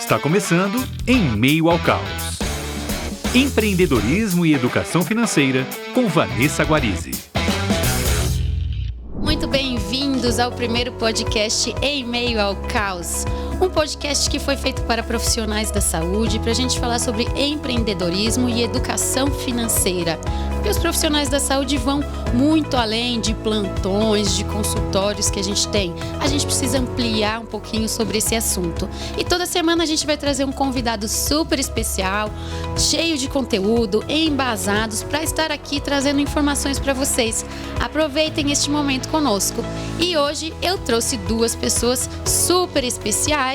Está começando Em Meio ao Caos. Empreendedorismo e educação financeira com Vanessa Guarizi. Muito bem-vindos ao primeiro podcast Em Meio ao Caos. Um podcast que foi feito para profissionais da saúde, para a gente falar sobre empreendedorismo e educação financeira. Porque os profissionais da saúde vão muito além de plantões, de consultórios que a gente tem. A gente precisa ampliar um pouquinho sobre esse assunto. E toda semana a gente vai trazer um convidado super especial, cheio de conteúdo, embasados, para estar aqui trazendo informações para vocês. Aproveitem este momento conosco. E hoje eu trouxe duas pessoas super especiais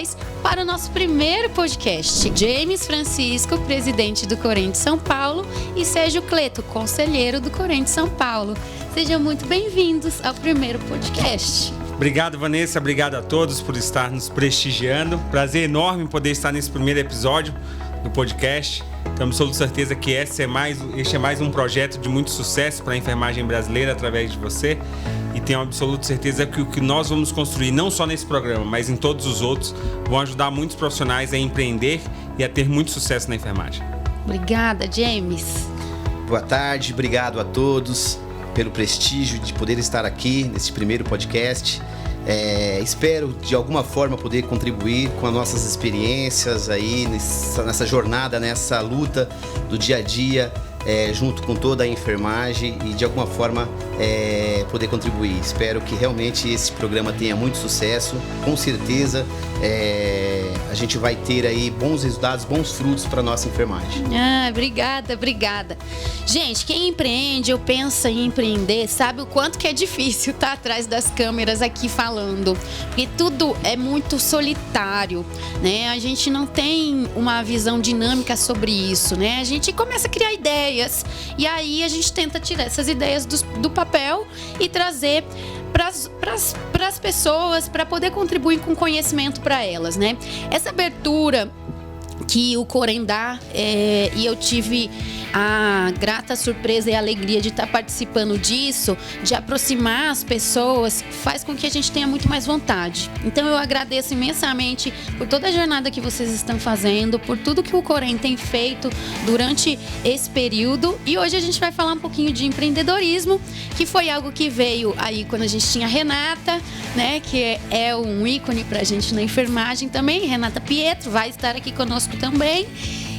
para o nosso primeiro podcast. James Francisco, presidente do Corém de São Paulo, e Sérgio Cleto, conselheiro do Corém de São Paulo. Sejam muito bem-vindos ao primeiro podcast. Obrigado, Vanessa. Obrigado a todos por estar nos prestigiando. Prazer enorme poder estar nesse primeiro episódio do podcast. Temos toda certeza que este é mais um projeto de muito sucesso para a enfermagem brasileira através de você. E tenho absoluta certeza que o que nós vamos construir, não só nesse programa, mas em todos os outros, vão ajudar muitos profissionais a empreender e a ter muito sucesso na enfermagem. Obrigada, James. Boa tarde, obrigado a todos pelo prestígio de poder estar aqui nesse primeiro podcast. Espero de alguma forma poder contribuir com as nossas experiências aí nessa jornada, nessa luta do dia a dia, junto com toda a enfermagem e de alguma forma poder contribuir. Espero que realmente esse programa tenha muito sucesso. Com certeza a gente vai ter aí bons resultados, bons frutos para a nossa enfermagem. Obrigada. Gente, quem empreende ou pensa em empreender sabe o quanto que é difícil estar atrás das câmeras aqui falando, porque tudo é muito solitário, né? A gente não tem uma visão dinâmica sobre isso, né? A gente começa a criar ideias e aí a gente tenta tirar essas ideias do papel e trazer para as pessoas, para poder contribuir com conhecimento para elas, né? Essa abertura que o Corém dá, e eu tive a grata surpresa e a alegria de estar participando disso, de aproximar as pessoas, faz com que a gente tenha muito mais vontade. Então eu agradeço imensamente por toda a jornada que vocês estão fazendo, por tudo que o Corém tem feito durante esse período. E hoje a gente vai falar um pouquinho de empreendedorismo, que foi algo que veio aí quando a gente tinha a Renata, né, que é um ícone pra gente na enfermagem também. Renata Pietro vai estar aqui conosco também.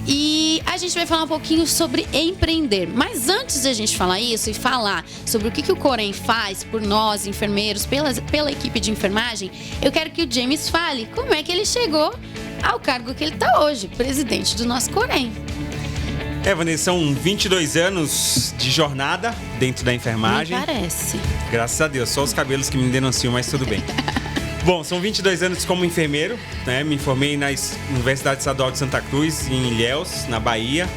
E a gente vai falar um pouquinho sobre empreender. Mas antes de a gente falar isso e falar sobre o que o Corém faz por nós, enfermeiros, pela equipe de enfermagem, eu quero que o James fale como é que ele chegou ao cargo que ele está hoje, presidente do nosso Corém. Vanessa, são 22 anos de jornada dentro da enfermagem. Me parece. Graças a Deus, só os cabelos que me denunciam, mas tudo bem. Bom, são 22 anos como enfermeiro, né? Me formei na Universidade Estadual de Santa Cruz, em Ilhéus, na Bahia,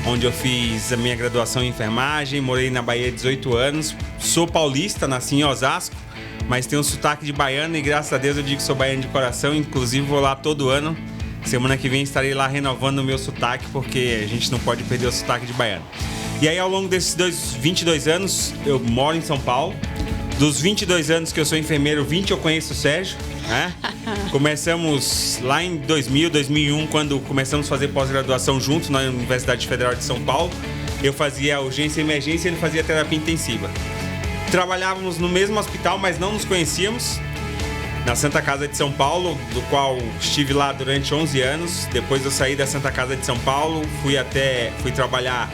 onde eu fiz a minha graduação em enfermagem, morei na Bahia 18 anos. Sou paulista, nasci em Osasco, mas tenho um sotaque de baiano e graças a Deus eu digo que sou baiano de coração, inclusive vou lá todo ano. Semana que vem estarei lá renovando o meu sotaque, porque a gente não pode perder o sotaque de baiano. E aí ao longo desses 22 anos, eu moro em São Paulo. Dos 22 anos que eu sou enfermeiro, 20 eu conheço o Sérgio, né? Começamos lá em 2001, quando começamos a fazer pós-graduação juntos na Universidade Federal de São Paulo. Eu fazia urgência e emergência e ele fazia terapia intensiva. Trabalhávamos no mesmo hospital, mas não nos conhecíamos. Na Santa Casa de São Paulo, do qual estive lá durante 11 anos. Depois eu saí da Santa Casa de São Paulo, fui trabalhar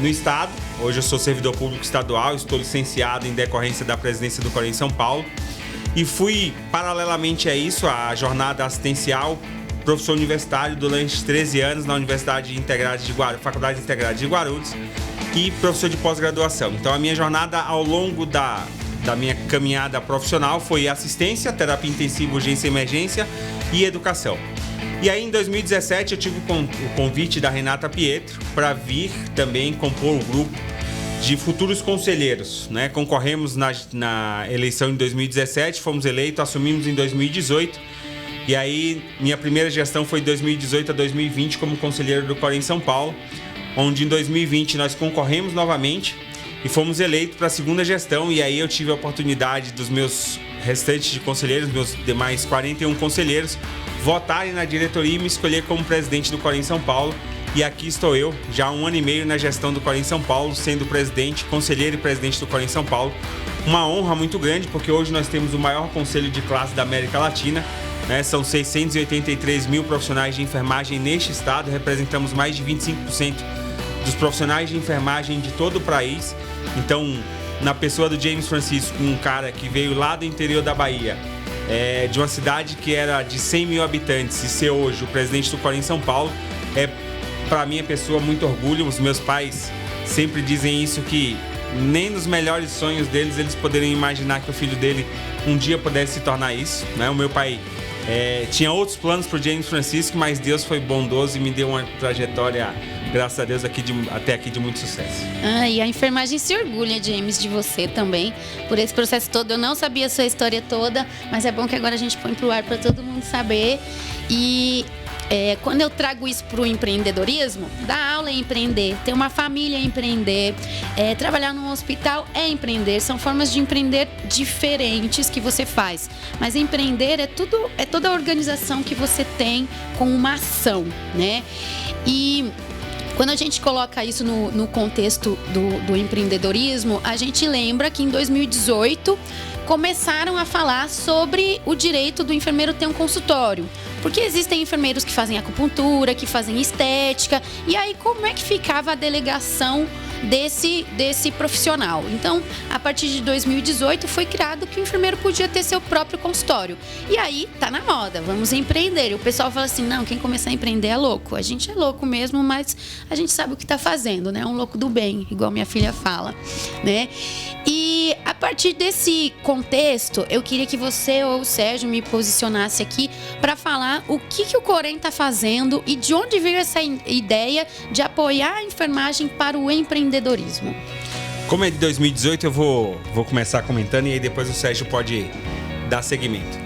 no estado. Hoje eu sou servidor público estadual, estou licenciado em decorrência da presidência do Corém de São Paulo. E fui, paralelamente a isso, a jornada assistencial, professor universitário durante 13 anos na Faculdade Integrada de Guarulhos e professor de pós-graduação. Então a minha jornada ao longo da minha caminhada profissional foi assistência, terapia intensiva, urgência e emergência e educação. E aí em 2017 eu tive o convite da Renata Pietro para vir também compor o grupo de futuros conselheiros, né? Concorremos na eleição em 2017, fomos eleitos, assumimos em 2018. E aí minha primeira gestão foi de 2018 a 2020 como conselheiro do Corém São Paulo, onde em 2020 nós concorremos novamente e fomos eleitos para a segunda gestão. E aí eu tive a oportunidade dos meus restante de conselheiros, meus demais 41 conselheiros, votarem na diretoria e me escolher como presidente do Corém São Paulo. E aqui estou eu, já há 1 ano e meio na gestão do Corém São Paulo, sendo presidente, conselheiro e presidente do Corém São Paulo. Uma honra muito grande, porque hoje nós temos o maior conselho de classe da América Latina, né? São 683 mil profissionais de enfermagem neste estado, representamos mais de 25% dos profissionais de enfermagem de todo o país. Então, na pessoa do James Francisco, um cara que veio lá do interior da Bahia, de uma cidade que era de 100 mil habitantes, e ser hoje o presidente do Corém São Paulo, para mim, a pessoa, muito orgulho. Os meus pais sempre dizem isso, que nem nos melhores sonhos deles eles poderiam imaginar que o filho dele um dia pudesse se tornar isso, né? O meu pai tinha outros planos para o James Francisco, mas Deus foi bondoso e me deu uma trajetória, graças a Deus, até aqui de muito sucesso. E a enfermagem se orgulha, James, de você também, por esse processo todo. Eu não sabia a sua história toda, mas é bom que agora a gente põe pro ar para todo mundo saber. E quando eu trago isso para o empreendedorismo, dar aula é empreender, ter uma família é empreender, trabalhar num hospital é empreender. São formas de empreender diferentes que você faz. Mas empreender é toda a organização que você tem com uma ação, né? E quando a gente coloca isso no contexto do empreendedorismo, a gente lembra que em 2018 começaram a falar sobre o direito do enfermeiro ter um consultório. Porque existem enfermeiros que fazem acupuntura, que fazem estética. E aí, como é que ficava a delegação desse profissional? Então, a partir de 2018, foi criado que o enfermeiro podia ter seu próprio consultório. E aí, tá na moda, vamos empreender. E o pessoal fala assim, não, quem começar a empreender é louco. A gente é louco mesmo, mas a gente sabe o que tá fazendo, né? Um louco do bem, igual minha filha fala, né? E a partir desse contexto, eu queria que você ou o Sérgio me posicionasse aqui para falar o que o Corém está fazendo e de onde veio essa ideia de apoiar a enfermagem para o empreendedorismo. Como é de 2018, eu vou começar comentando e aí depois o Sérgio pode dar seguimento.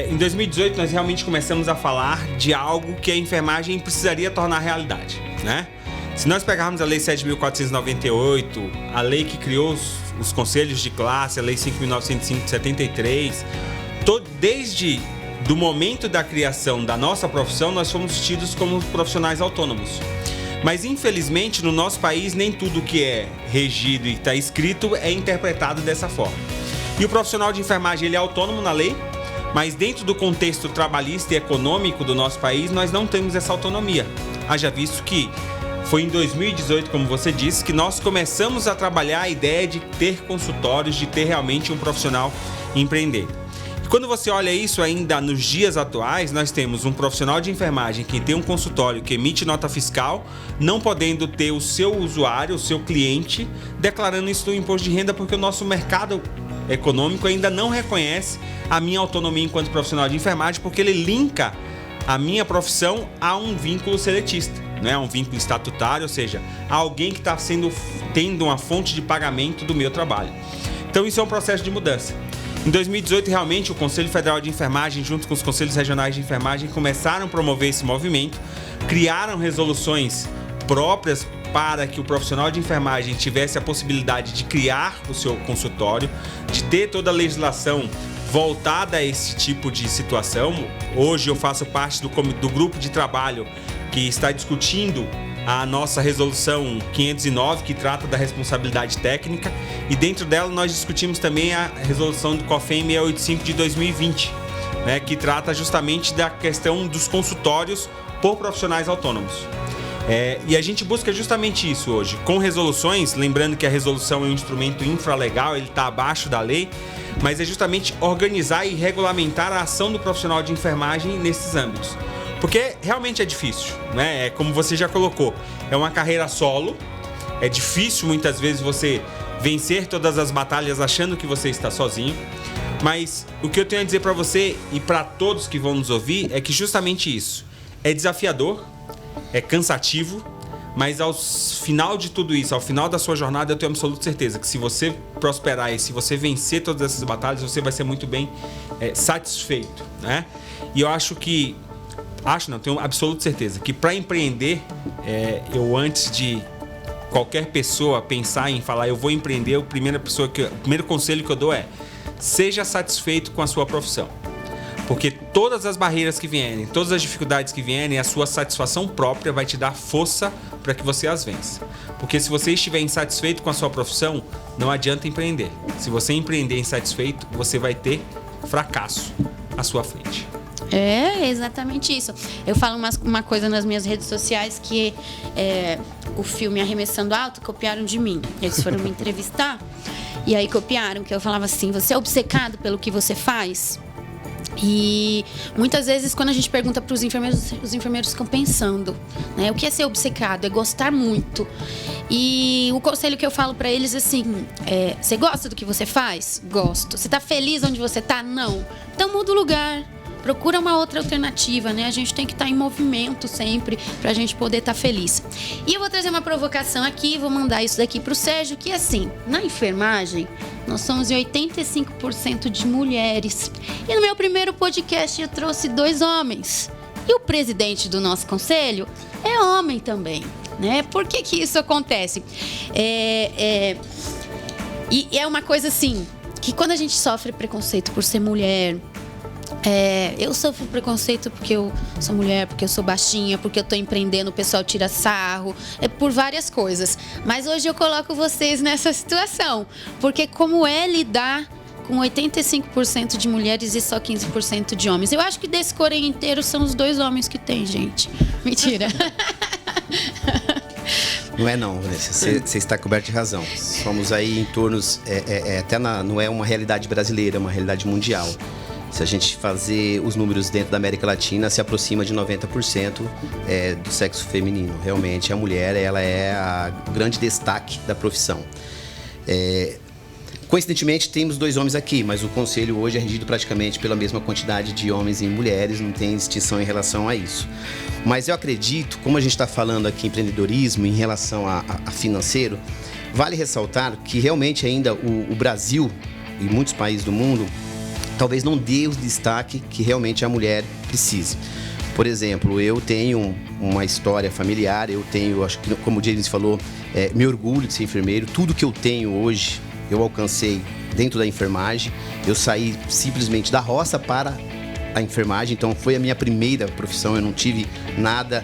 Em 2018, nós realmente começamos a falar de algo que a enfermagem precisaria tornar realidade, né? Se nós pegarmos a Lei 7.498, a lei que criou os conselhos de classe, a Lei 5.905 de 73, desde do momento da criação da nossa profissão, nós fomos tidos como profissionais autônomos. Mas, infelizmente, no nosso país, nem tudo que é regido e está escrito é interpretado dessa forma. E o profissional de enfermagem, ele é autônomo na lei, mas dentro do contexto trabalhista e econômico do nosso país, nós não temos essa autonomia. Haja visto que foi em 2018, como você disse, que nós começamos a trabalhar a ideia de ter consultórios, de ter realmente um profissional empreender. E quando você olha isso ainda nos dias atuais, nós temos um profissional de enfermagem que tem um consultório que emite nota fiscal, não podendo ter o seu usuário, o seu cliente, declarando isso no imposto de renda, porque o nosso mercado econômico ainda não reconhece a minha autonomia enquanto profissional de enfermagem, porque ele linka a minha profissão a um vínculo seletista. Não é um vínculo estatutário, ou seja, alguém que está tendo uma fonte de pagamento do meu trabalho. Então isso é um processo de mudança. Em 2018, realmente, o Conselho Federal de Enfermagem, junto com os Conselhos Regionais de Enfermagem, começaram a promover esse movimento, criaram resoluções próprias para que o profissional de enfermagem tivesse a possibilidade de criar o seu consultório, de ter toda a legislação voltada a esse tipo de situação. Hoje eu faço parte do grupo de trabalho que está discutindo a nossa resolução 509, que trata da responsabilidade técnica, e dentro dela nós discutimos também a resolução do COFEM 685 de 2020, né, que trata justamente da questão dos consultórios por profissionais autônomos. E a gente busca justamente isso hoje, com resoluções, lembrando que a resolução é um instrumento infralegal, ele está abaixo da lei, mas é justamente organizar e regulamentar a ação do profissional de enfermagem nesses âmbitos. Porque realmente é difícil, né? É como você já colocou, é uma carreira solo, é difícil muitas vezes você vencer todas as batalhas achando que você está sozinho, mas o que eu tenho a dizer para você e para todos que vão nos ouvir é que justamente isso, é desafiador, é cansativo, mas ao final de tudo isso, ao final da sua jornada, eu tenho absoluta certeza que se você prosperar e se você vencer todas essas batalhas, você vai ser muito bem satisfeito, né? E eu tenho absoluta certeza que para empreender, eu antes de qualquer pessoa pensar em falar eu vou empreender, o primeiro conselho que eu dou é: seja satisfeito com a sua profissão. Porque todas as barreiras que vierem, todas as dificuldades que vierem, a sua satisfação própria vai te dar força para que você as vença. Porque se você estiver insatisfeito com a sua profissão, não adianta empreender. Se você empreender insatisfeito, você vai ter fracasso à sua frente. É exatamente isso. Eu falo uma coisa nas minhas redes sociais que o filme Arremessando Alto copiaram de mim. Eles foram me entrevistar e aí copiaram, que eu falava assim: você é obcecado pelo que você faz? E muitas vezes quando a gente pergunta para os enfermeiros ficam pensando, né? O que é ser obcecado? É gostar muito. E o conselho que eu falo para eles é assim: você gosta do que você faz? Gosto. Você está feliz onde você está? Não. Então muda o lugar. Procura uma outra alternativa, né? A gente tem que estar em movimento sempre pra gente poder estar feliz. E eu vou trazer uma provocação aqui, vou mandar isso daqui pro Sérgio, que assim, na enfermagem, nós somos 85% de mulheres. E no meu primeiro podcast eu trouxe 2 homens. E o presidente do nosso conselho é homem também, né? Por que que isso acontece? E é uma coisa assim, que quando a gente sofre preconceito por ser mulher... eu sofro preconceito porque eu sou mulher, porque eu sou baixinha, porque eu tô empreendendo, o pessoal tira sarro, por várias coisas. Mas hoje eu coloco vocês nessa situação, porque como é lidar com 85% de mulheres e só 15% de homens? Eu acho que desse Corém inteiro são os 2 homens que tem, gente. Mentira. Não é não, Vanessa, você está coberto de razão. Somos aí em torno, não é uma realidade brasileira, é uma realidade mundial. Se a gente fazer os números dentro da América Latina, se aproxima de 90% do sexo feminino. Realmente, a mulher, ela é o grande destaque da profissão. Coincidentemente, temos 2 homens aqui, mas o conselho hoje é regido praticamente pela mesma quantidade de homens e mulheres, não tem distinção em relação a isso. Mas eu acredito, como a gente está falando aqui em empreendedorismo, em relação a financeiro, vale ressaltar que realmente ainda o Brasil e muitos países do mundo talvez não dê o destaque que realmente a mulher precisa. Por exemplo, eu tenho uma história familiar, eu tenho, acho que como o James falou, me orgulho de ser enfermeiro. Tudo que eu tenho hoje, eu alcancei dentro da enfermagem. Eu saí simplesmente da roça para a enfermagem, então foi a minha primeira profissão. Eu não tive nada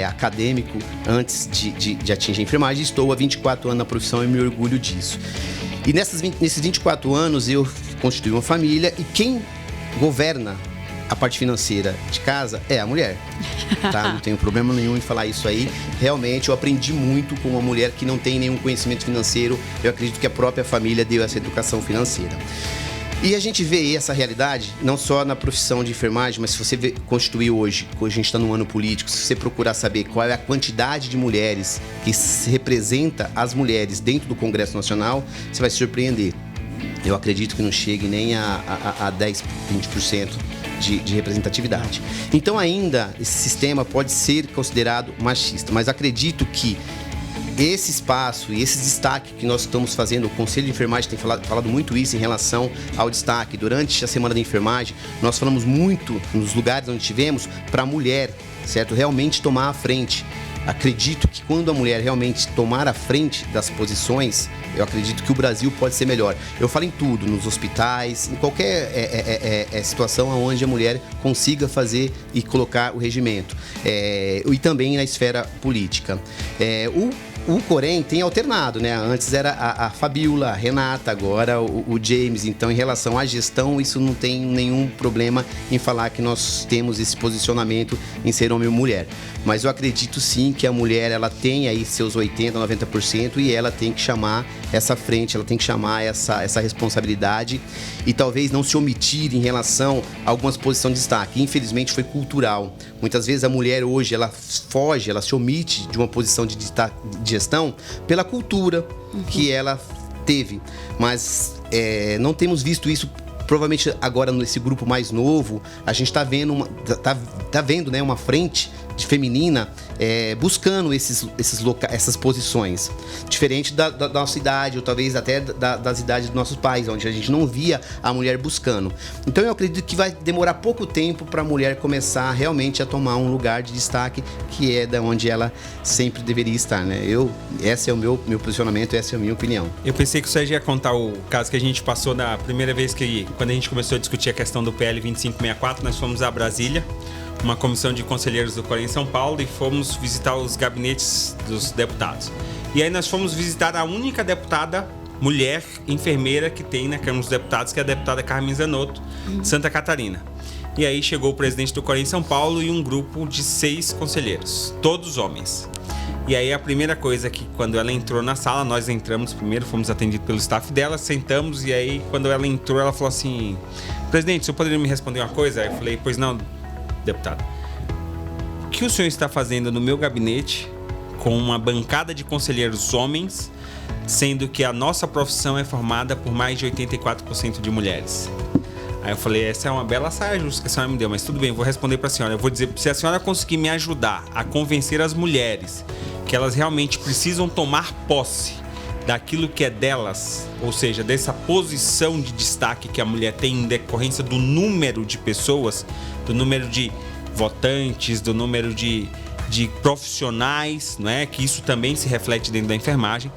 acadêmico antes de atingir a enfermagem. Estou há 24 anos na profissão e me orgulho disso. E nesses 24 anos eu constituí uma família e quem governa a parte financeira de casa é a mulher, tá? Não tenho problema nenhum em falar isso aí. Realmente eu aprendi muito com uma mulher que não tem nenhum conhecimento financeiro. Eu acredito que a própria família deu essa educação financeira. E a gente vê essa realidade não só na profissão de enfermagem, mas se você constituir hoje a gente está num ano político, se você procurar saber qual é a quantidade de mulheres que representa as mulheres dentro do Congresso Nacional, você vai se surpreender. Eu acredito que não chegue nem a 10, 20% de representatividade. Então ainda esse sistema pode ser considerado machista, mas acredito que esse espaço e esse destaque que nós estamos fazendo, o Conselho de Enfermagem tem falado muito isso em relação ao destaque. Durante a Semana da Enfermagem, nós falamos muito nos lugares onde tivemos para a mulher, certo? Realmente tomar a frente. Acredito que quando a mulher realmente tomar a frente das posições, eu acredito que o Brasil pode ser melhor. Eu falo em tudo, nos hospitais, em qualquer situação onde a mulher consiga fazer e colocar o regimento. E também na esfera política. O Corém tem alternado, né? Antes era a Fabiola, a Renata, agora o James. Então, em relação à gestão, isso não tem nenhum problema em falar que nós temos esse posicionamento em ser homem ou mulher. Mas eu acredito sim que a mulher, ela tem aí seus 80%, 90% e ela tem que chamar essa frente, ela tem que chamar essa responsabilidade e talvez não se omitir em relação a algumas posições de destaque. Infelizmente foi cultural. Muitas vezes a mulher hoje, ela foge, ela se omite de uma posição de gestão pela cultura que ela teve. Mas não temos visto isso. Provavelmente agora nesse grupo mais novo, a gente está vendo, tá vendo, né, uma frente feminina buscando essas posições. Diferente da nossa idade, ou talvez até das idades dos nossos pais, onde a gente não via a mulher buscando. Então eu acredito que vai demorar pouco tempo para a mulher começar realmente a tomar um lugar de destaque, que é da onde ela sempre deveria estar, né? Esse é o meu posicionamento, essa é a minha opinião. Eu pensei que o Sérgio ia contar o caso que a gente passou na primeira vez quando a gente começou a discutir a questão do PL 2564, nós fomos a Brasília, uma comissão de conselheiros do Corém em São Paulo, e fomos visitar os gabinetes dos deputados. E aí nós fomos visitar a única deputada mulher enfermeira que tem na Câmara dos Deputados, que é a deputada Carmen Zanotto, de Santa Catarina. E aí chegou o presidente do Corém em São Paulo e um grupo de 6 conselheiros, todos homens. E aí a primeira coisa que quando ela entrou na sala, nós entramos primeiro, fomos atendidos pelo staff dela, sentamos, e aí quando ela entrou, ela falou assim: presidente, o senhor poderia me responder uma coisa? Aí eu falei: pois não, deputado. O que o senhor está fazendo no meu gabinete com uma bancada de conselheiros homens, sendo que a nossa profissão é formada por mais de 84% de mulheres? Aí eu falei: essa é uma bela saia justa que a senhora me deu, mas tudo bem, vou responder para a senhora. Eu vou dizer, se a senhora conseguir me ajudar a convencer as mulheres que elas realmente precisam tomar posse daquilo que é delas, ou seja, dessa posição de destaque que a mulher tem em decorrência do número de pessoas, do número de votantes, do número de profissionais, não é? Que isso também se reflete dentro da enfermagem,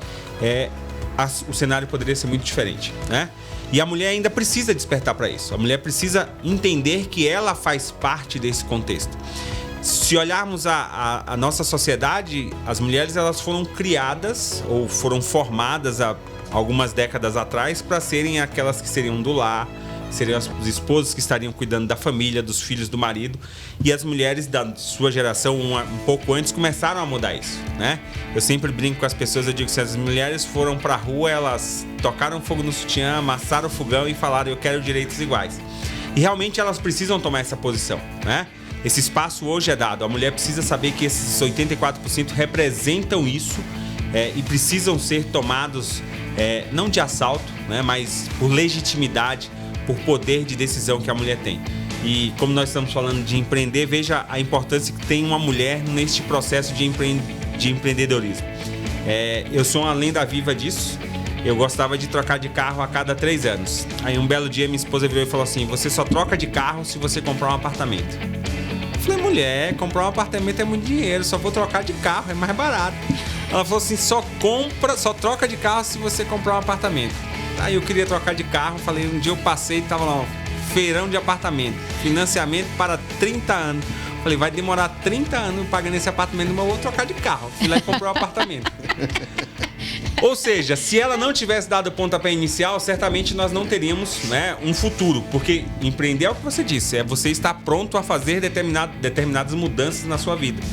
o cenário poderia ser muito diferente, né? E a mulher ainda precisa despertar para isso. A mulher precisa entender que ela faz parte desse contexto. Se olharmos a nossa sociedade, as mulheres elas foram criadas ou foram formadas há algumas décadas atrás para serem aquelas que seriam do lar, seriam os esposos que estariam cuidando da família, dos filhos, do marido. E as mulheres da sua geração, um pouco antes, começaram a mudar isso, né? Eu sempre brinco com as pessoas, eu digo que se as mulheres foram para a rua, elas tocaram fogo no sutiã, amassaram o fogão e falaram: eu quero direitos iguais. E realmente elas precisam tomar essa posição, né? Esse espaço hoje é dado. A mulher precisa saber que esses 84% representam isso e precisam ser tomados não de assalto, né, mas por legitimidade, por poder de decisão que a mulher tem. E como nós estamos falando de empreender, veja a importância que tem uma mulher neste processo de empreendedorismo. Eu sou uma lenda viva disso. Eu gostava de trocar de carro a cada 3 anos. Aí um belo dia minha esposa virou e falou assim: você só troca de carro se você comprar um apartamento. Eu falei: mulher, comprar um apartamento é muito dinheiro, só vou trocar de carro, é mais barato. Ela falou assim: só troca de carro se você comprar um apartamento. Aí eu queria trocar de carro, falei, um dia eu passei e tava lá, feirão de apartamento, financiamento para 30 anos. Falei: vai demorar 30 anos pagando esse apartamento, mas eu vou trocar de carro. Fui lá e comprei um apartamento. Ou seja, se ela não tivesse dado o pontapé inicial, certamente nós não teríamos, né, um futuro. Porque empreender é o que você disse, é você estar pronto a fazer determinadas mudanças na sua vida.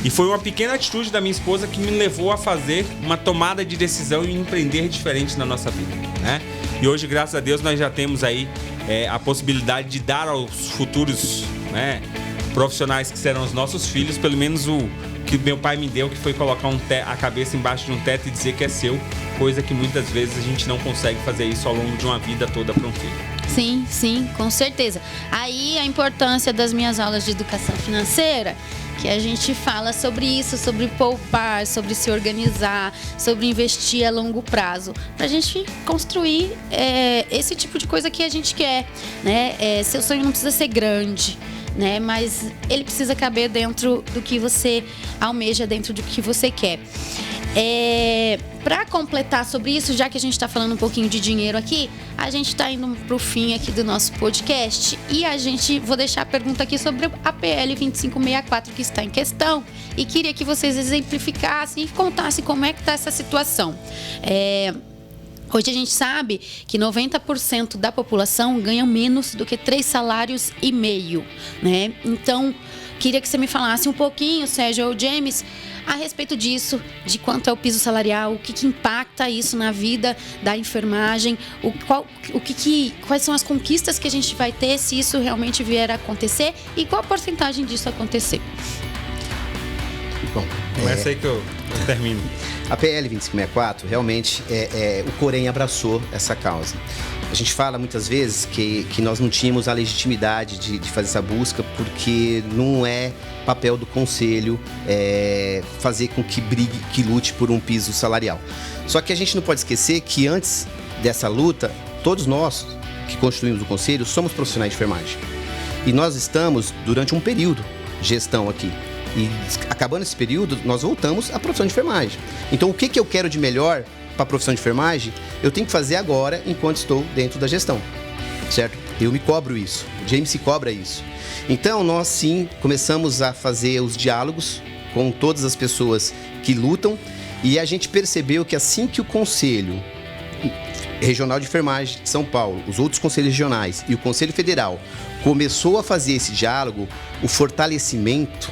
E foi uma pequena atitude da minha esposa que me levou a fazer uma tomada de decisão e empreender diferente na nossa vida, né? E hoje, graças a Deus, nós já temos aí a possibilidade de dar aos futuros, né, profissionais que serão os nossos filhos, pelo menos o que meu pai me deu, que foi colocar a cabeça embaixo de um teto e dizer que é seu, coisa que muitas vezes a gente não consegue fazer isso ao longo de uma vida toda para um filho. Sim, sim, com certeza. Aí a importância das minhas aulas de educação financeira, que a gente fala sobre isso, sobre poupar, sobre se organizar, sobre investir a longo prazo, para a gente construir esse tipo de coisa que a gente quer, né? Seu sonho não precisa ser grande, né? Mas ele precisa caber dentro do que você almeja, dentro do que você quer. Para completar sobre isso, já que a gente está falando um pouquinho de dinheiro aqui, a gente está indo para o fim aqui do nosso podcast e vou deixar a pergunta aqui sobre a PL 2564 que está em questão e queria que vocês exemplificassem e contassem como é que está essa situação. Hoje a gente sabe que 90% da população ganha menos do que 3,5 salários, né? Então, queria que você me falasse um pouquinho, Sérgio ou James, a respeito disso, de quanto é o piso salarial, o que impacta isso na vida da enfermagem, quais são as conquistas que a gente vai ter se isso realmente vier a acontecer e qual a porcentagem disso acontecer. Bom, começa aí que eu termino. A PL 2564, realmente, o Corém abraçou essa causa. A gente fala muitas vezes que nós não tínhamos a legitimidade de fazer essa busca, porque não é papel do Conselho fazer com que brigue, que lute por um piso salarial. Só que a gente não pode esquecer que antes dessa luta, todos nós que constituímos o Conselho somos profissionais de enfermagem. E nós estamos durante um período de gestão aqui. E acabando esse período, nós voltamos à profissão de enfermagem. Então, o que eu quero de melhor para a profissão de enfermagem, eu tenho que fazer agora, enquanto estou dentro da gestão, certo? Eu me cobro isso, o James se cobra isso. Então, nós sim começamos a fazer os diálogos com todas as pessoas que lutam, e a gente percebeu que assim que o Conselho Regional de Enfermagem de São Paulo, os outros conselhos regionais e o Conselho Federal começou a fazer esse diálogo, o fortalecimento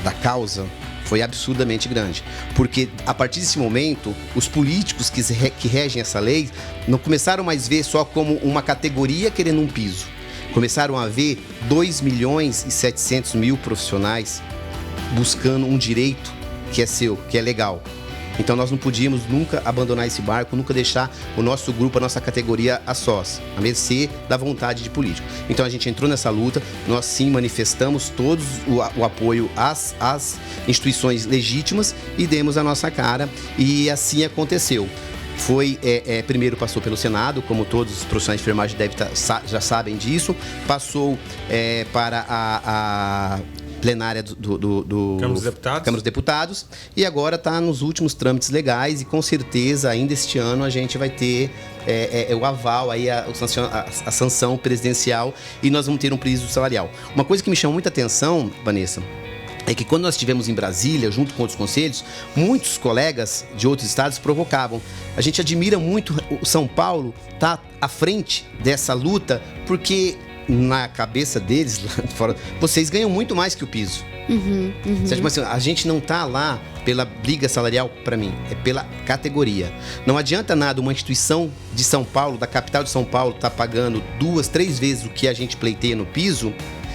da causa foi absurdamente grande, porque a partir desse momento os políticos que regem essa lei não começaram mais a ver só como uma categoria querendo um piso, começaram a ver 2.700.000 profissionais buscando um direito que é seu, que é legal. Então nós não podíamos nunca abandonar esse barco, nunca deixar o nosso grupo, a nossa categoria a sós, a mercê da vontade de político. Então a gente entrou nessa luta, nós sim manifestamos todos o apoio às instituições legítimas e demos a nossa cara, e assim aconteceu. Primeiro passou pelo Senado, como todos os profissionais de enfermagem já sabem disso, passou para a plenária do Câmara dos Deputados, e agora está nos últimos trâmites legais, e com certeza ainda este ano a gente vai ter o aval, aí a sanção presidencial, e nós vamos ter um piso salarial. Uma coisa que me chamou muita atenção, Vanessa, é que quando nós estivemos em Brasília, junto com outros conselhos, muitos colegas de outros estados provocavam. A gente admira muito o São Paulo estar à frente dessa luta, porque na cabeça deles, lá fora, vocês ganham muito mais que o piso. Certo? Mas, assim, a gente não está lá pela briga salarial, para mim, é pela categoria. Não adianta nada uma instituição de São Paulo, da capital de São Paulo, tá pagando 2, 3 vezes o que a gente pleiteia no piso,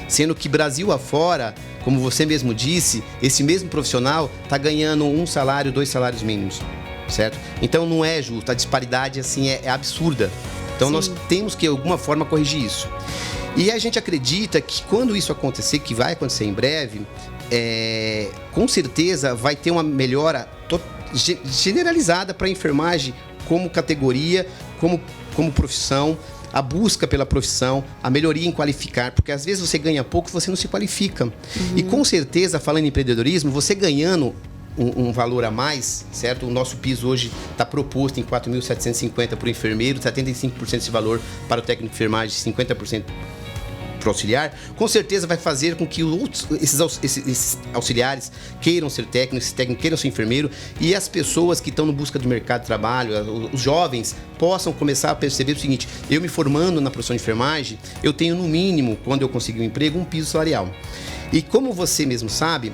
sendo que Brasil afora, como você mesmo disse, esse mesmo profissional está ganhando 1 salário, 2 salários mínimos, certo? Então não é justo, a disparidade assim é absurda. Então sim, nós temos que de alguma forma corrigir isso. E a gente acredita que quando isso acontecer, que vai acontecer em breve, com certeza vai ter uma melhora generalizada para a enfermagem como categoria, como profissão, a busca pela profissão, a melhoria em qualificar, porque às vezes você ganha pouco e você não se qualifica. E com certeza, falando em empreendedorismo, você ganhando um valor a mais, certo? O nosso piso hoje está proposto em 4.750 para o enfermeiro, 75% desse valor para o técnico de enfermagem, 50% para o auxiliar, com certeza vai fazer com que esses auxiliares queiram ser técnicos, esses técnicos queiram ser enfermeiro, e as pessoas que estão no busca do mercado de trabalho, os jovens, possam começar a perceber o seguinte: eu me formando na profissão de enfermagem, eu tenho no mínimo, quando eu conseguir um emprego, um piso salarial. E como você mesmo sabe,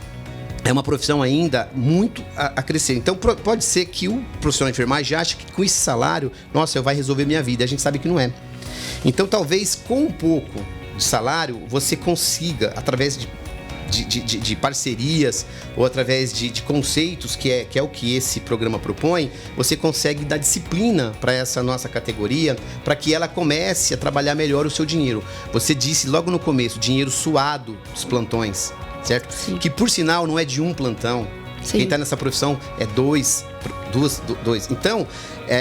é uma profissão ainda muito a crescer. Então pode ser que o profissional de enfermagem ache que com esse salário, nossa, vai resolver minha vida. A gente sabe que não é. Então talvez com um pouco de salário você consiga, através de parcerias ou através de conceitos, que é o que esse programa propõe, você consegue dar disciplina para essa nossa categoria, para que ela comece a trabalhar melhor o seu dinheiro. Você disse logo no começo, dinheiro suado dos plantões, certo? Sim. Que por sinal não é de um plantão. Sim. Quem está nessa profissão é dois. Então,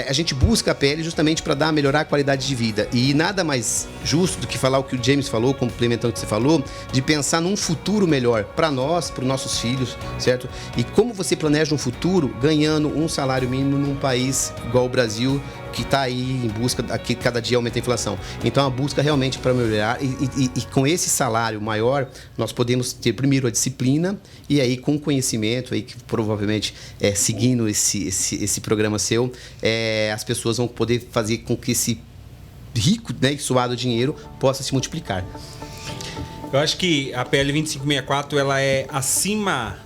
a gente busca a PL justamente para melhorar a qualidade de vida. E nada mais justo do que falar o que o James falou, complementando o que você falou, de pensar num futuro melhor para nós, para os nossos filhos, certo? E como você planeja um futuro ganhando um salário mínimo num país igual o Brasil, que está aí em busca, que cada dia aumenta a inflação. Então, a busca realmente para melhorar, e com esse salário maior, nós podemos ter primeiro a disciplina, e aí com conhecimento, aí que provavelmente seguindo esse programa seu, as pessoas vão poder fazer com que esse rico, né, e suado dinheiro possa se multiplicar. Eu acho que a PL 2564 ela é acima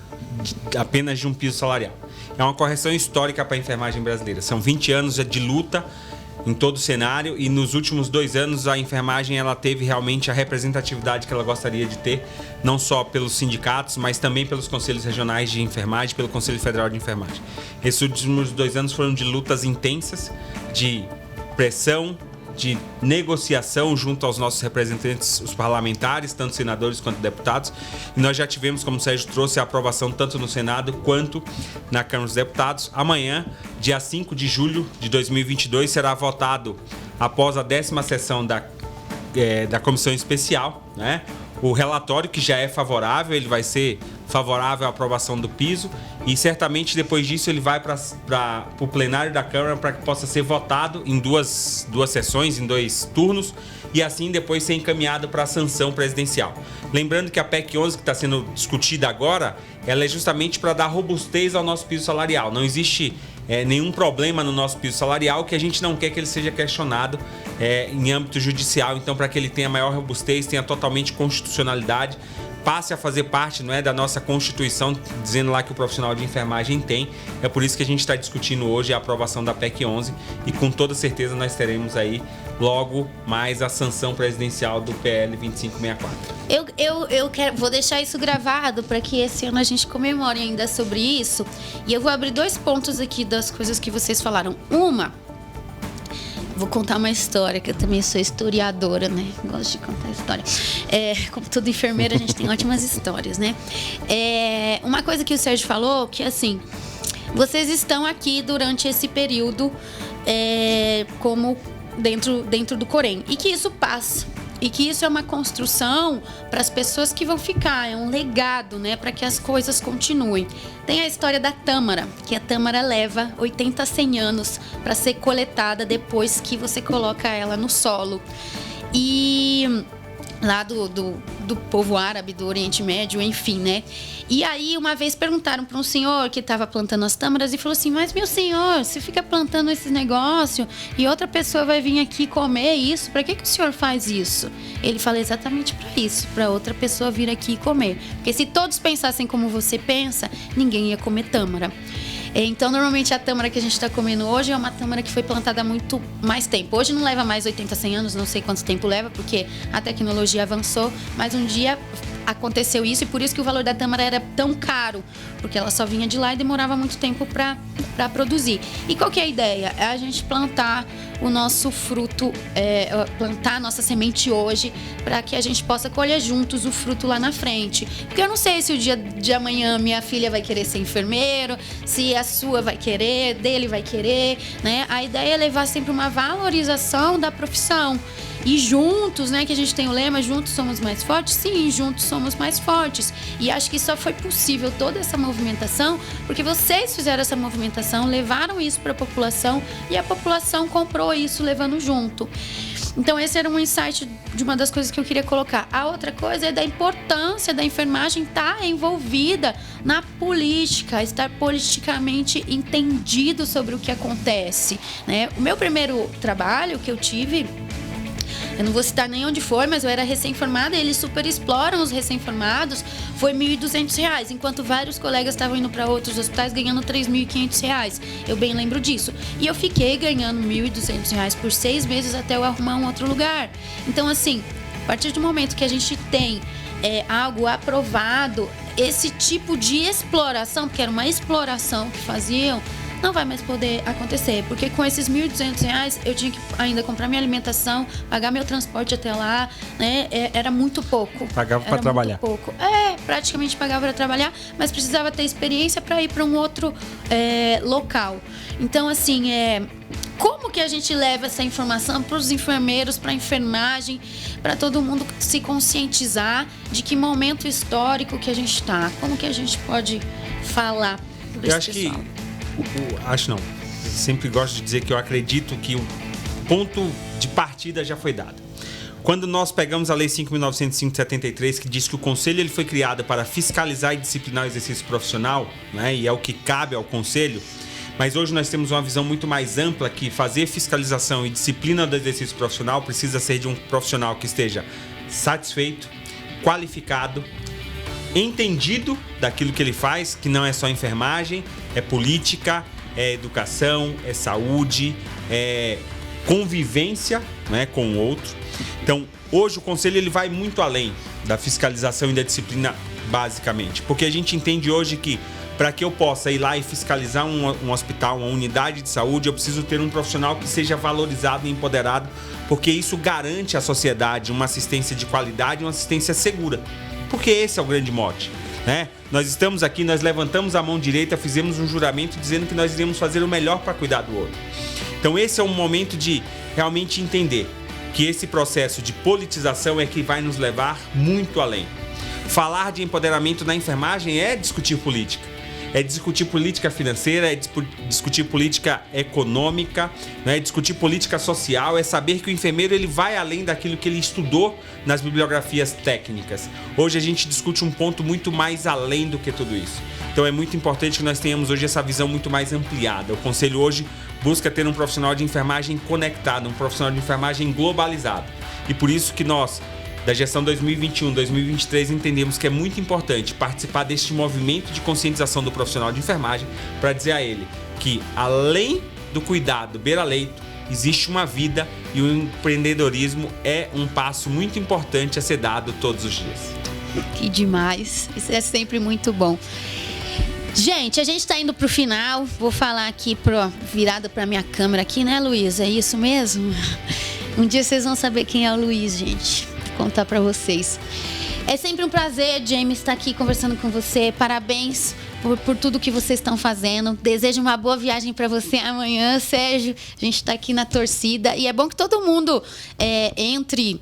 apenas de um piso salarial. É uma correção histórica para a enfermagem brasileira. São 20 anos de luta em todo o cenário, e nos últimos 2 anos a enfermagem ela teve realmente a representatividade que ela gostaria de ter, não só pelos sindicatos, mas também pelos conselhos regionais de enfermagem, pelo Conselho Federal de Enfermagem. Esses últimos 2 anos foram de lutas intensas, de pressão, de negociação junto aos nossos representantes, os parlamentares, tanto senadores quanto deputados. E nós já tivemos, como o Sérgio trouxe, a aprovação tanto no Senado quanto na Câmara dos Deputados. Amanhã, dia 5 de julho de 2022, será votado, após a 10ª sessão da Comissão Especial, né? O relatório, que já é favorável, ele vai ser favorável à aprovação do piso, e certamente depois disso ele vai para o plenário da Câmara para que possa ser votado em duas sessões, em 2 turnos, e assim depois ser encaminhado para a sanção presidencial. Lembrando que a PEC 11 que está sendo discutida agora, ela é justamente para dar robustez ao nosso piso salarial. Não existe nenhum problema no nosso piso salarial, que a gente não quer que ele seja questionado em âmbito judicial. Então, para que ele tenha maior robustez, tenha totalmente constitucionalidade, passe a fazer parte, não é, da nossa Constituição, dizendo lá que o profissional de enfermagem tem. É por isso que a gente está discutindo hoje a aprovação da PEC 11, e com toda certeza nós teremos aí logo mais a sanção presidencial do PL 2564. Vou deixar isso gravado para que esse ano a gente comemore ainda sobre isso. E eu vou abrir 2 pontos aqui das coisas que vocês falaram. Vou contar uma história, que eu também sou historiadora, né? Gosto de contar história. Como toda enfermeira, a gente tem ótimas histórias, né? Uma coisa que o Sérgio falou, que assim, vocês estão aqui durante esse período como dentro do Corém. E que isso passa. E que isso é uma construção para as pessoas que vão ficar, é um legado, né, para que as coisas continuem. Tem a história da tâmara, que a tâmara leva 80 a 100 anos para ser coletada depois que você coloca ela no solo. E lá do povo árabe, do Oriente Médio, enfim, né? E aí, uma vez perguntaram para um senhor que estava plantando as tâmaras e falou assim: mas meu senhor, você fica plantando esse negócio e outra pessoa vai vir aqui comer isso, para que o senhor faz isso? Ele fala: exatamente para isso, para outra pessoa vir aqui e comer. Porque se todos pensassem como você pensa, ninguém ia comer tâmara. Então, normalmente, a tâmara que a gente está comendo hoje é uma tâmara que foi plantada há muito mais tempo. Hoje não leva mais 80, 100 anos, não sei quanto tempo leva, porque a tecnologia avançou, mas um dia aconteceu isso, e por isso que o valor da tâmara era tão caro, porque ela só vinha de lá e demorava muito tempo para produzir. E qual que é a ideia? É a gente plantar o nosso fruto, plantar a nossa semente hoje, para que a gente possa colher juntos o fruto lá na frente. Porque eu não sei se o dia de amanhã minha filha vai querer ser enfermeiro, se a sua vai querer, dele vai querer, né? A ideia é levar sempre uma valorização da profissão. E juntos, né, que a gente tem o lema, juntos somos mais fortes? Sim, juntos somos mais fortes. E acho que só foi possível toda essa movimentação porque vocês fizeram essa movimentação, levaram isso para a população e a população comprou isso levando junto. Então esse era um insight de uma das coisas que eu queria colocar. A outra coisa é da importância da enfermagem estar envolvida na política, estar politicamente entendido sobre o que acontece, né? O meu primeiro trabalho que eu tive, eu não vou citar nem onde foi, mas eu era recém-formada e eles super exploram os recém-formados. Foi R$ 1.200, enquanto vários colegas estavam indo para outros hospitais ganhando R$ 3.500. Eu bem lembro disso. E eu fiquei ganhando R$ 1.200 por 6 meses até eu arrumar um outro lugar. Então, assim, a partir do momento que a gente tem algo aprovado, esse tipo de exploração, porque era uma exploração que faziam, não vai mais poder acontecer, porque com esses R$ 1.200 eu tinha que ainda comprar minha alimentação, pagar meu transporte até lá, né? Era muito pouco. Pagava para trabalhar. Pouco. Praticamente pagava para trabalhar, mas precisava ter experiência para ir para um outro local. Então, assim, como que a gente leva essa informação para os enfermeiros, para a enfermagem, para todo mundo se conscientizar de que momento histórico que a gente está? Como que a gente pode falar para esse pessoal? Sempre gosto de dizer que eu acredito que o ponto de partida já foi dado. Quando nós pegamos a Lei 5.905 de 73, que diz que o Conselho ele foi criado para fiscalizar e disciplinar o exercício profissional, né, e é o que cabe ao Conselho, mas hoje nós temos uma visão muito mais ampla que fazer fiscalização e disciplina do exercício profissional precisa ser de um profissional que esteja satisfeito, qualificado, entendido daquilo que ele faz, que não é só enfermagem, é política, é educação, é saúde, é convivência, né, com o outro. Então, hoje o Conselho ele vai muito além da fiscalização e da disciplina, basicamente. Porque a gente entende hoje que para que eu possa ir lá e fiscalizar um hospital, uma unidade de saúde, eu preciso ter um profissional que seja valorizado e empoderado, porque isso garante à sociedade uma assistência de qualidade e uma assistência segura. Porque esse é o grande mote, né? Nós estamos aqui, nós levantamos a mão direita, fizemos um juramento dizendo que nós iríamos fazer o melhor para cuidar do outro. Então esse é um momento de realmente entender que esse processo de politização é que vai nos levar muito além. Falar de empoderamento na enfermagem é discutir política. É discutir política financeira, é discutir política econômica, né? É discutir política social, é saber que o enfermeiro ele vai além daquilo que ele estudou nas bibliografias técnicas. Hoje a gente discute um ponto muito mais além do que tudo isso. Então é muito importante que nós tenhamos hoje essa visão muito mais ampliada. O Conselho hoje busca ter um profissional de enfermagem conectado, um profissional de enfermagem globalizado. E por isso que nós, da gestão 2021-2023, entendemos que é muito importante participar deste movimento de conscientização do profissional de enfermagem para dizer a ele que, além do cuidado beira-leito, existe uma vida e o empreendedorismo é um passo muito importante a ser dado todos os dias. Que demais, isso é sempre muito bom. Gente, a gente está indo para o final, vou falar aqui virada para minha câmera aqui, né, Luiz? É isso mesmo? Um dia vocês vão saber quem é o Luiz, gente. Contar para vocês. É sempre um prazer, James, estar aqui conversando com você. Parabéns por tudo que vocês estão fazendo. Desejo uma boa viagem para você amanhã, Sérgio. A gente está aqui na torcida e é bom que todo mundo entre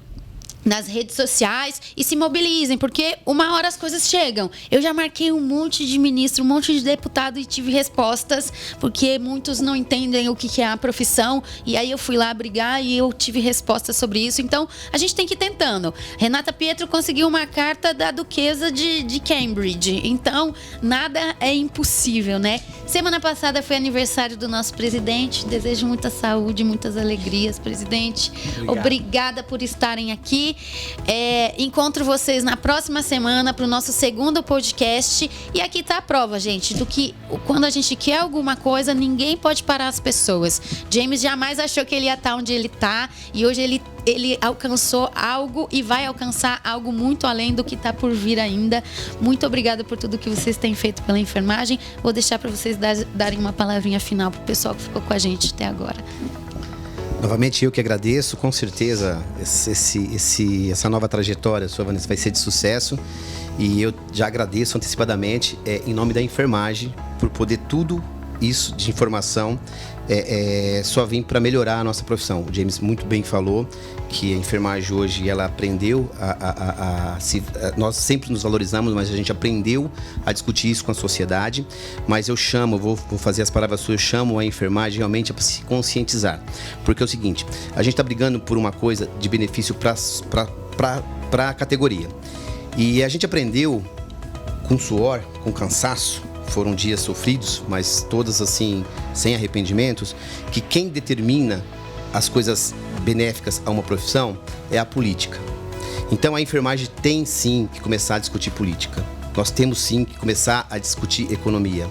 nas redes sociais e se mobilizem, porque uma hora as coisas chegam. Eu já marquei um monte de ministro, um monte de deputado e tive respostas, porque muitos não entendem o que é a profissão, e aí eu fui lá brigar e eu tive respostas sobre isso. Então, a gente tem que ir tentando. Renata Pietro conseguiu uma carta da duquesa de Cambridge, então nada é impossível, né? Semana passada foi aniversário do nosso presidente. Desejo muita saúde, muitas alegrias, presidente. Obrigada por estarem aqui. Encontro vocês na próxima semana para o nosso segundo podcast. E aqui está a prova, gente, do que quando a gente quer alguma coisa, ninguém pode parar as pessoas. James jamais achou que ele ia estar onde ele está, e hoje ele alcançou algo e vai alcançar algo muito além do que está por vir ainda. Muito obrigada por tudo que vocês têm feito pela enfermagem. Vou deixar para vocês darem uma palavrinha final para o pessoal que ficou com a gente até agora. Novamente eu que agradeço, com certeza essa nova trajetória sua, Vanessa, vai ser de sucesso, e eu já agradeço antecipadamente em nome da enfermagem por poder tudo isso de informação só vir para melhorar a nossa profissão. O James muito bem falou que a enfermagem hoje ela aprendeu nós sempre nos valorizamos, mas a gente aprendeu a discutir isso com a sociedade. Mas eu vou fazer as palavras suas, eu chamo a enfermagem realmente para se conscientizar, porque é o seguinte: a gente está brigando por uma coisa de benefício para a categoria, e a gente aprendeu com suor, com cansaço. Foram dias sofridos, mas todas assim, sem arrependimentos, que quem determina as coisas benéficas a uma profissão é a política. Então a enfermagem tem sim que começar a discutir política. Nós temos sim que começar a discutir economia,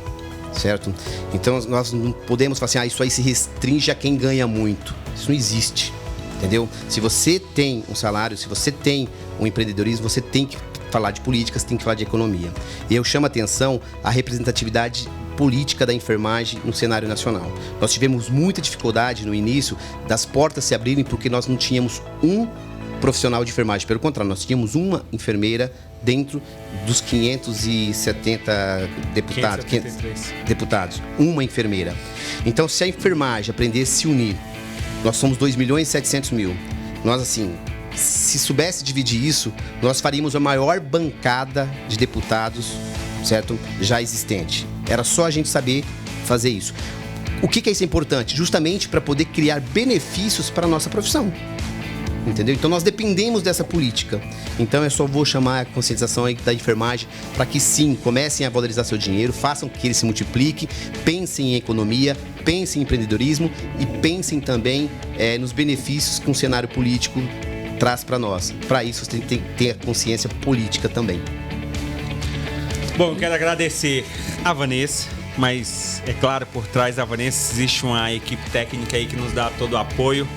certo? Então nós não podemos falar assim, isso aí se restringe a quem ganha muito. Isso não existe, entendeu? Se você tem um salário, se você tem um empreendedorismo, você tem que falar de políticas, tem que falar de economia. E eu chamo a atenção a representatividade política da enfermagem no cenário nacional. Nós tivemos muita dificuldade no início das portas se abrirem porque nós não tínhamos um profissional de enfermagem. Pelo contrário, nós tínhamos uma enfermeira dentro dos 570 deputados. Uma enfermeira. Então, se a enfermagem aprender a se unir, nós somos 2.700.000. Nós, assim, se soubesse dividir isso, nós faríamos a maior bancada de deputados, certo? Já existente. Era só a gente saber fazer isso. O que é isso importante? Justamente para poder criar benefícios para a nossa profissão. Entendeu? Então nós dependemos dessa política. Então eu só vou chamar a conscientização aí da enfermagem para que sim, comecem a valorizar seu dinheiro, façam que ele se multiplique, pensem em economia, pensem em empreendedorismo e pensem também nos benefícios que um cenário político traz para nós. Para isso você tem que ter a consciência política também. Bom, eu quero agradecer a Vanessa, mas é claro, por trás da Vanessa existe uma equipe técnica aí que nos dá todo o apoio.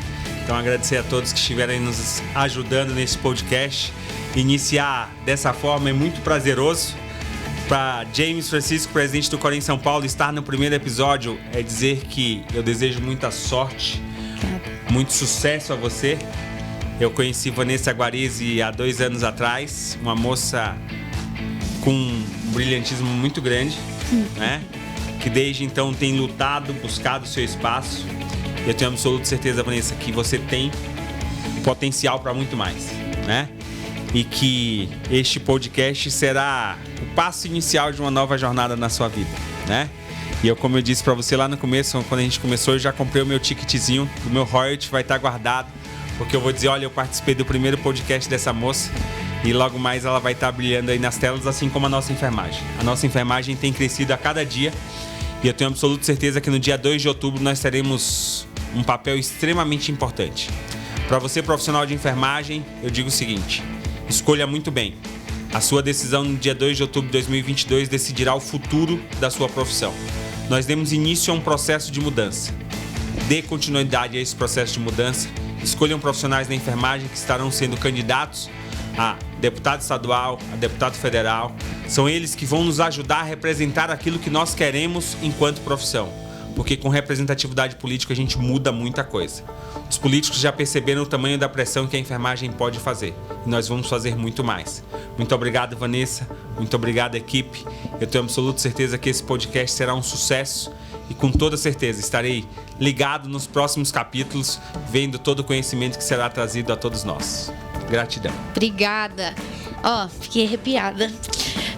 Então agradecer a todos que estiveram aí nos ajudando nesse podcast. Iniciar dessa forma é muito prazeroso. Para James Francisco, presidente do Corém São Paulo, estar no primeiro episódio é dizer que eu desejo muita sorte, muito sucesso a você. Eu conheci Vanessa Guarizi há 2 anos atrás, uma moça com um brilhantismo muito grande, né? Que desde então tem lutado, buscado o seu espaço. Eu tenho absoluta certeza, Vanessa, que você tem potencial para muito mais, né? E que este podcast será o passo inicial de uma nova jornada na sua vida, né? E eu, como eu disse para você lá no começo, quando a gente começou, eu já comprei o meu ticketzinho, o meu royalty vai estar guardado, porque eu vou dizer, olha, eu participei do primeiro podcast dessa moça e logo mais ela vai estar brilhando aí nas telas, assim como a nossa enfermagem. A nossa enfermagem tem crescido a cada dia e eu tenho absoluta certeza que no dia 2 de outubro nós teremos um papel extremamente importante. Para você, profissional de enfermagem, eu digo o seguinte: escolha muito bem. A sua decisão no dia 2 de outubro de 2022 decidirá o futuro da sua profissão. Nós demos início a um processo de mudança. Dê continuidade a esse processo de mudança. Escolham profissionais da enfermagem que estarão sendo candidatos a deputado estadual, a deputado federal. São eles que vão nos ajudar a representar aquilo que nós queremos enquanto profissão. Porque com representatividade política a gente muda muita coisa. Os políticos já perceberam o tamanho da pressão que a enfermagem pode fazer. E nós vamos fazer muito mais. Muito obrigado, Vanessa. Muito obrigado, equipe. Eu tenho absoluta certeza que esse podcast será um sucesso. E com toda certeza estarei ligado nos próximos capítulos, vendo todo o conhecimento que será trazido a todos nós. Gratidão. Obrigada. Ó, fiquei arrepiada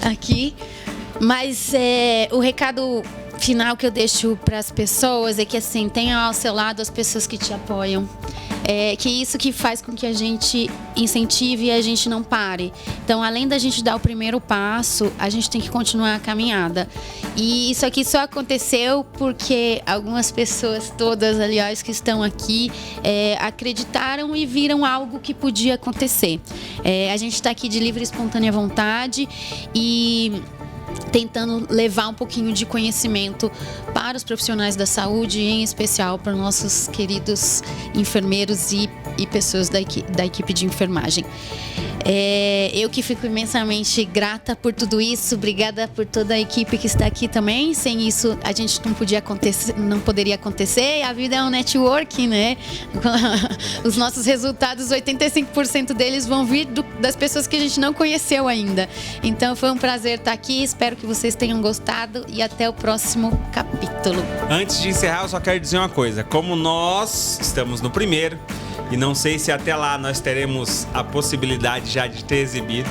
aqui. Mas o recado final que eu deixo para as pessoas é que, assim, tenha ao seu lado as pessoas que te apoiam. Que isso que faz com que a gente incentive e a gente não pare. Então, além da gente dar o primeiro passo, a gente tem que continuar a caminhada. E isso aqui só aconteceu porque algumas pessoas, todas, aliás, que estão aqui, acreditaram e viram algo que podia acontecer. A gente está aqui de livre e espontânea vontade e tentando levar um pouquinho de conhecimento para os profissionais da saúde, em especial para nossos queridos enfermeiros e pessoas da equipe de enfermagem. Eu que fico imensamente grata por tudo isso, obrigada por toda a equipe que está aqui também. Sem isso a gente não poderia acontecer. A vida é um networking, né? Os nossos resultados, 85% deles vão vir das pessoas que a gente não conheceu ainda. Então foi um prazer estar aqui, espero que vocês tenham gostado e até o próximo capítulo. Antes de encerrar, eu só quero dizer uma coisa: como nós estamos no primeiro, e não sei se até lá nós teremos a possibilidade já de ter exibido,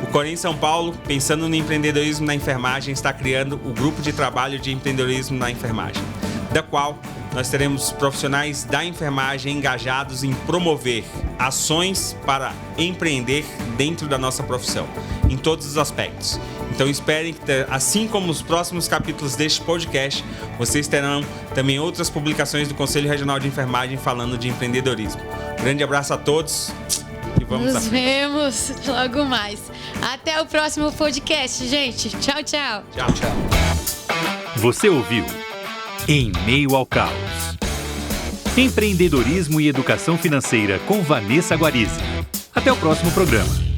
o Corém São Paulo, pensando no empreendedorismo na enfermagem, está criando o grupo de trabalho de empreendedorismo na enfermagem, da qual nós teremos profissionais da enfermagem engajados em promover ações para empreender dentro da nossa profissão, em todos os aspectos. Então esperem que, assim como os próximos capítulos deste podcast, vocês terão também outras publicações do Conselho Regional de Enfermagem falando de empreendedorismo. Grande abraço a todos e vamos Nos vemos logo mais. Até o próximo podcast, gente. Tchau, tchau. Tchau, tchau. Você ouviu Em Meio ao Caos. Empreendedorismo e educação financeira com Vanessa Guarizi. Até o próximo programa.